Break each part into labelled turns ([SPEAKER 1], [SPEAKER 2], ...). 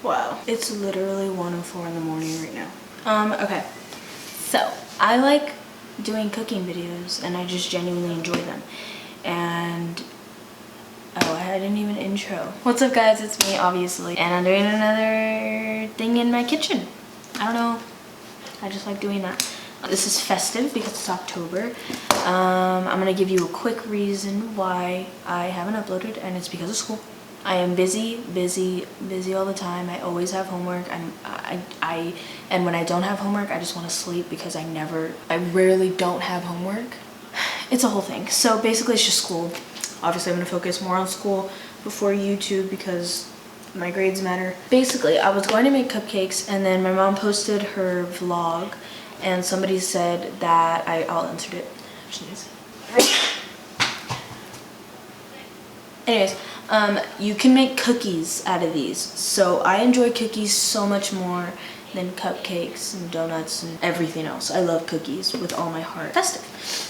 [SPEAKER 1] Wow, it's literally 1:04 in the morning right now. Okay, so I like doing cooking videos and I just genuinely enjoy them. And oh, I didn't even intro. What's up guys, it's me obviously, and I'm doing another thing in my kitchen. I don't know, I just like doing that. This is festive because it's October. I'm gonna give you a quick reason why I haven't uploaded, and it's because of school. I am busy all the time. I always have homework. And when I don't have homework, I just want to sleep because I rarely don't have homework. It's a whole thing. So basically it's just school. Obviously I'm gonna focus more on school before YouTube because my grades matter. Basically, I was going to make cupcakes and then my mom posted her vlog and somebody said that I'll insert it. Anyways, you can make cookies out of these. So I enjoy cookies so much more than cupcakes and donuts and everything else. I love cookies with all my heart. Festive.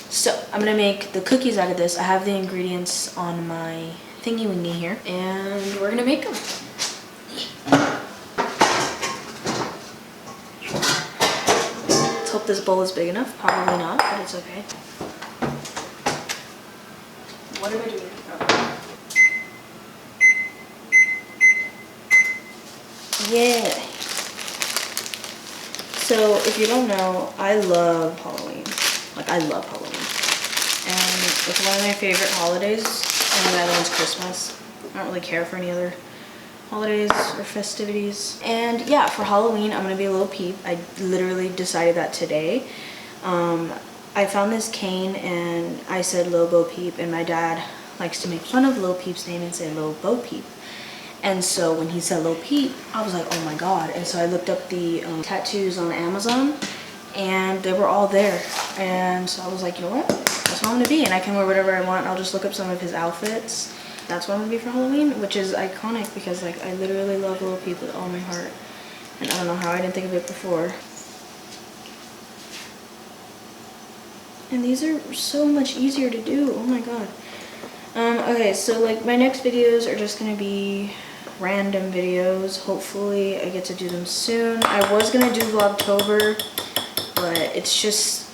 [SPEAKER 1] So I'm gonna make the cookies out of this. I have the ingredients on my thingy wingy here and we're gonna make them. Let's hope this bowl is big enough. Probably not, but it's okay. What am I doing? Yeah. So if you don't know, I love Halloween. Like I love Halloween. And it's one of my favorite holidays. And the other one's Christmas. I don't really care for any other holidays or festivities. And yeah, for Halloween, I'm gonna be a little peep. I literally decided that today. I found this cane and I said Lil Bo Peep, and my dad likes to make fun of Lil Peep's name and say Lil Bo Peep. And so when he said Lil Peep, I was like, oh my god. And so I looked up the tattoos on Amazon and they were all there. And so I was like, you know what? That's what I'm gonna be. And I can wear whatever I want. I'll just look up some of his outfits. That's what I'm gonna be for Halloween, which is iconic because like I literally love Lil Peep with all my heart. And I don't know how I didn't think of it before. And these are so much easier to do. Oh my god. Okay, so like my next videos are just gonna be random videos. Hopefully I get to do them soon. I was gonna do Vlogtober, but it's just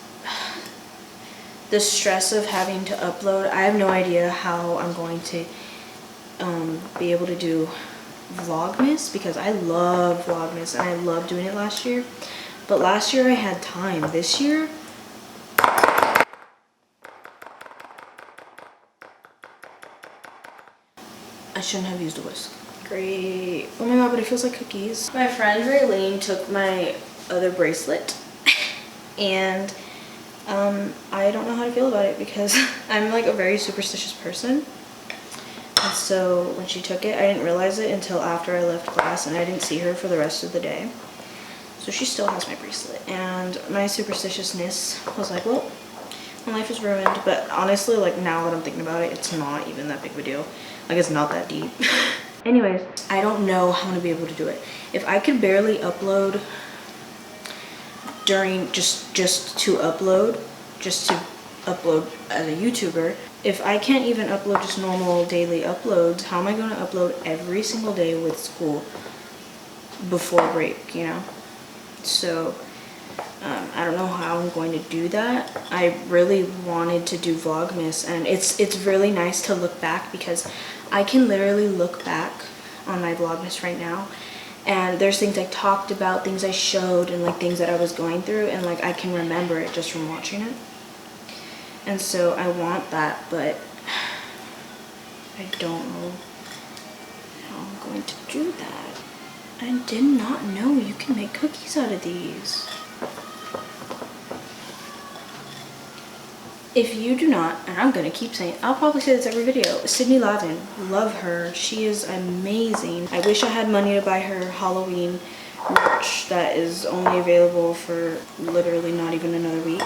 [SPEAKER 1] the stress of having to upload. I have no idea how I'm going to be able to do Vlogmas because I love Vlogmas and I loved doing it last year. But last year I had time. This year, I shouldn't have used a whisk. Great. Oh my god, but it feels like cookies. My friend Raylene took my other bracelet and I don't know how to feel about it because I'm like a very superstitious person. And so when she took it, I didn't realize it until after I left class and I didn't see her for the rest of the day. So she still has my bracelet and my superstitiousness was like, well, my life is ruined. But honestly, like now that I'm thinking about it, it's not even that big of a deal. Like it's not that deep. Anyways, I don't know how I'm gonna be able to do it. If I could barely upload during just to upload as a YouTuber, if I can't even upload just normal daily uploads, how am I gonna upload every single day with school before break, you know? So I don't know how I'm going to do that. I really wanted to do Vlogmas, and it's really nice to look back because I can literally look back on my Vlogmas right now and there's things I talked about, things I showed, and like things that I was going through, and like I can remember it just from watching it. And so I want that, but I don't know how I'm going to do that. I did not know you can make cookies out of these. If you do not, and I'm gonna keep saying, I'll probably say this every video, Sydney Lavin, love her. She is amazing. I wish I had money to buy her Halloween merch that is only available for literally not even another week.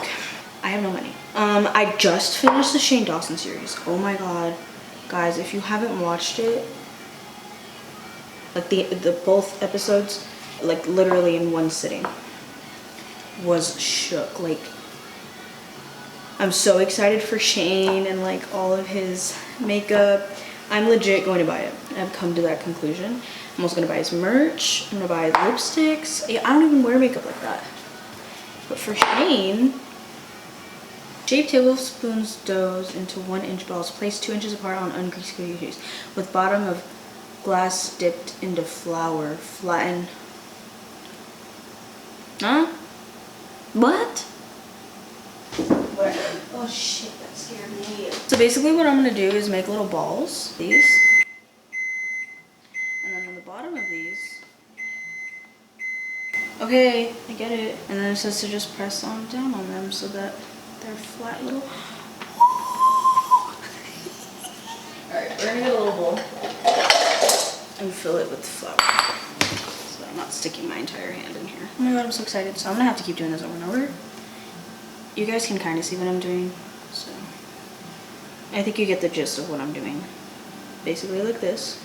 [SPEAKER 1] I have no money. I just finished the Shane Dawson series. Oh my god. Guys, if you haven't watched it, like the both episodes, like literally in one sitting, was shook. Like, I'm so excited for Shane and like all of his makeup. I'm legit going to buy it. I've come to that conclusion. I'm also gonna buy his merch. I'm gonna buy lipsticks. I don't even wear makeup like that. But for Shane, shape tablespoons doughs into 1-inch balls. Place 2 inches apart on ungreased cookie sheets. With bottom of glass dipped into flour. Flatten. Huh? What? Oh shit, that scared me. So basically what I'm gonna do is make little balls. These. And then on the bottom of these. Okay, I get it. And then it says to just press on down on them so that they're flat little. Alright, we're gonna get a little bowl and fill it with flour. So I'm not sticking my entire hand in here. Oh my god, I'm so excited. So I'm gonna have to keep doing this over and over. You guys can kind of see what I'm doing. So I think you get the gist of what I'm doing. Basically like this.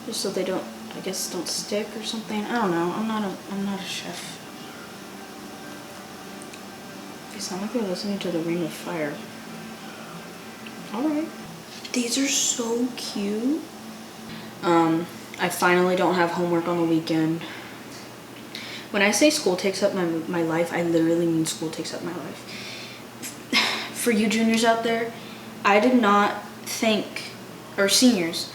[SPEAKER 1] Just so they don't, I guess, don't stick or something. I don't know. I'm not a chef. They sound like they're listening to the Ring of Fire. Alright. These are so cute. I finally don't have homework on the weekend. When I say school takes up my life, I literally mean school takes up my life. For you juniors out there, I did not think, or seniors,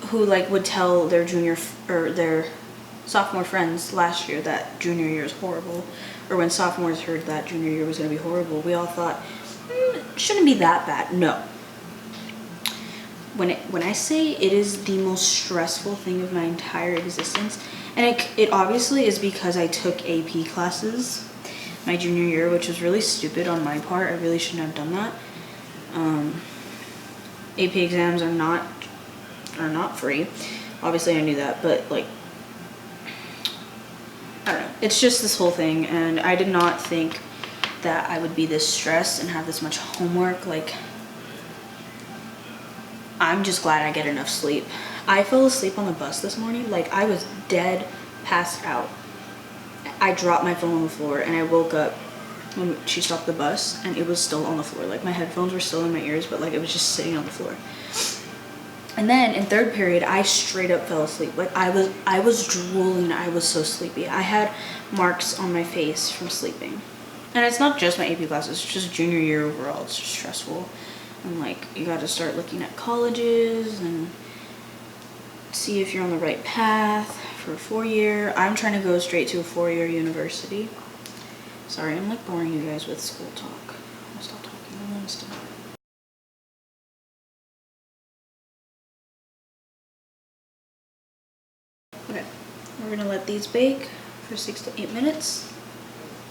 [SPEAKER 1] who like would tell their junior or their sophomore friends last year that junior year is horrible, or when sophomores heard that junior year was going to be horrible, we all thought, it shouldn't be that bad. No. When I say it is the most stressful thing of my entire existence, and it obviously is because I took AP classes my junior year, which was really stupid on my part. I really shouldn't have done that. AP exams are not free. Obviously I knew that, but like, I don't know. It's just this whole thing, and I did not think that I would be this stressed and have this much homework. Like, I'm just glad I get enough sleep. I fell asleep on the bus this morning. Like, I was dead passed out. I dropped my phone on the floor, and I woke up when she stopped the bus, and it was still on the floor. Like, my headphones were still in my ears, but like it was just sitting on the floor. And then in third period, I straight up fell asleep. Like, I was drooling. I was so sleepy. I had marks on my face from sleeping. And it's not just my AP classes, it's just junior year overall. It's just stressful. And like, you got to start looking at colleges and see if you're on the right path for a 4-year. I'm trying to go straight to a 4-year university. Sorry, I'm like boring you guys with school talk. I'll stop talking. I want to stop. Okay, we're gonna let these bake for 6 to 8 minutes.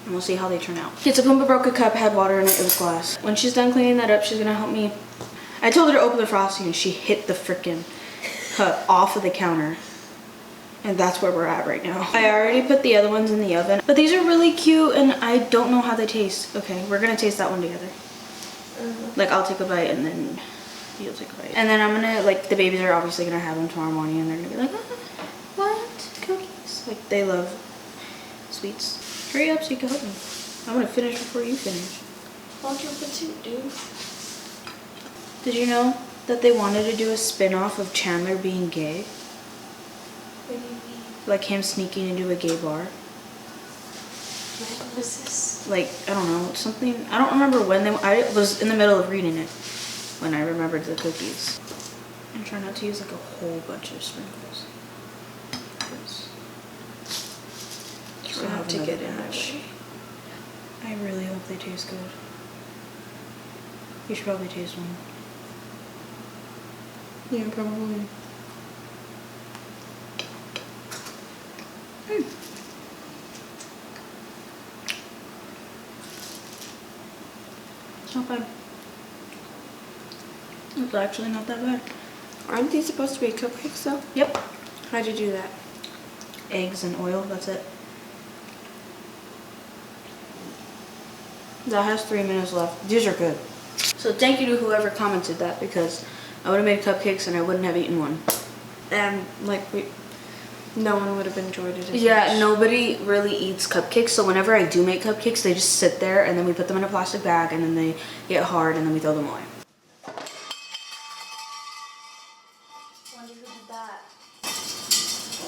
[SPEAKER 1] And we'll see how they turn out. Okay, so Pumbaa broke a cup, had water in it, it was glass. When she's done cleaning that up, she's gonna help me. I told her to open the frosting and she hit the frickin' cup off of the counter. And that's where we're at right now. I already put the other ones in the oven, but these are really cute and I don't know how they taste. Okay, we're gonna taste that one together. Like, I'll take a bite and then you'll take a bite. And then I'm gonna, like, the babies are obviously gonna have them tomorrow morning and they're gonna be like, ah, what? Cookies? Like, they love sweets. Hurry up so you can help me. I'm gonna finish before you finish.
[SPEAKER 2] Hold your petite, dude.
[SPEAKER 1] Did you know that they wanted to do a spin-off of Chandler being gay?
[SPEAKER 2] What do you mean?
[SPEAKER 1] Like him sneaking into a gay bar?
[SPEAKER 2] What was this?
[SPEAKER 1] Like, I don't know, something, I don't remember when I was in the middle of reading it when I remembered the cookies. I'm trying not to use like a whole bunch of sprinkles.
[SPEAKER 2] You have to get in that way.
[SPEAKER 1] I really hope they taste good. You should probably taste one.
[SPEAKER 2] Yeah, probably.
[SPEAKER 1] It's not bad. It's actually not that bad.
[SPEAKER 2] Aren't these supposed to be cupcakes though?
[SPEAKER 1] Yep.
[SPEAKER 2] How'd you do that?
[SPEAKER 1] Eggs and oil, that's it. That has 3 minutes left. These are good. So thank you to whoever commented that, because I would have made cupcakes and I wouldn't have eaten one.
[SPEAKER 2] And like no one would have enjoyed it as
[SPEAKER 1] Yeah,
[SPEAKER 2] much.
[SPEAKER 1] nobody really eats cupcakes, so whenever I do make cupcakes, they just sit there and then we put them in a plastic bag and then they get hard and then we throw them away. Wonder who did that.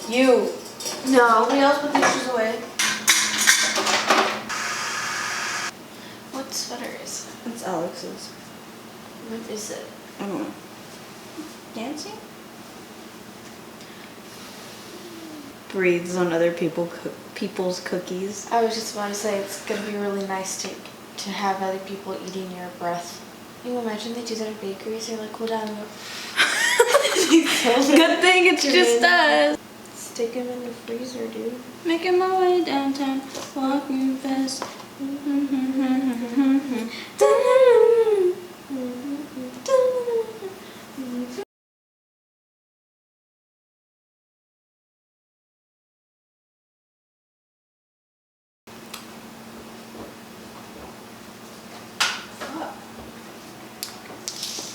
[SPEAKER 1] You.
[SPEAKER 2] No.
[SPEAKER 1] Somebody else put the dishes away.
[SPEAKER 2] What sweater is it?
[SPEAKER 1] It's Alex's.
[SPEAKER 2] What is it?
[SPEAKER 1] I don't know. Dancing? Breathes on other people's cookies.
[SPEAKER 2] I was just about to say it's gonna be really nice to have other people eating your breath. Can you imagine they do that at bakeries? They're like, cool down and go.
[SPEAKER 1] Good thing it's just us.
[SPEAKER 2] Stick them in the freezer, dude.
[SPEAKER 1] Making my way downtown, walking fast.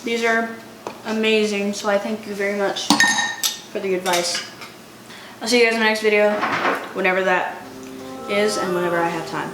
[SPEAKER 1] These are amazing, so I thank you very much for the advice. I'll see you guys in the next video, whenever that is and whenever I have time.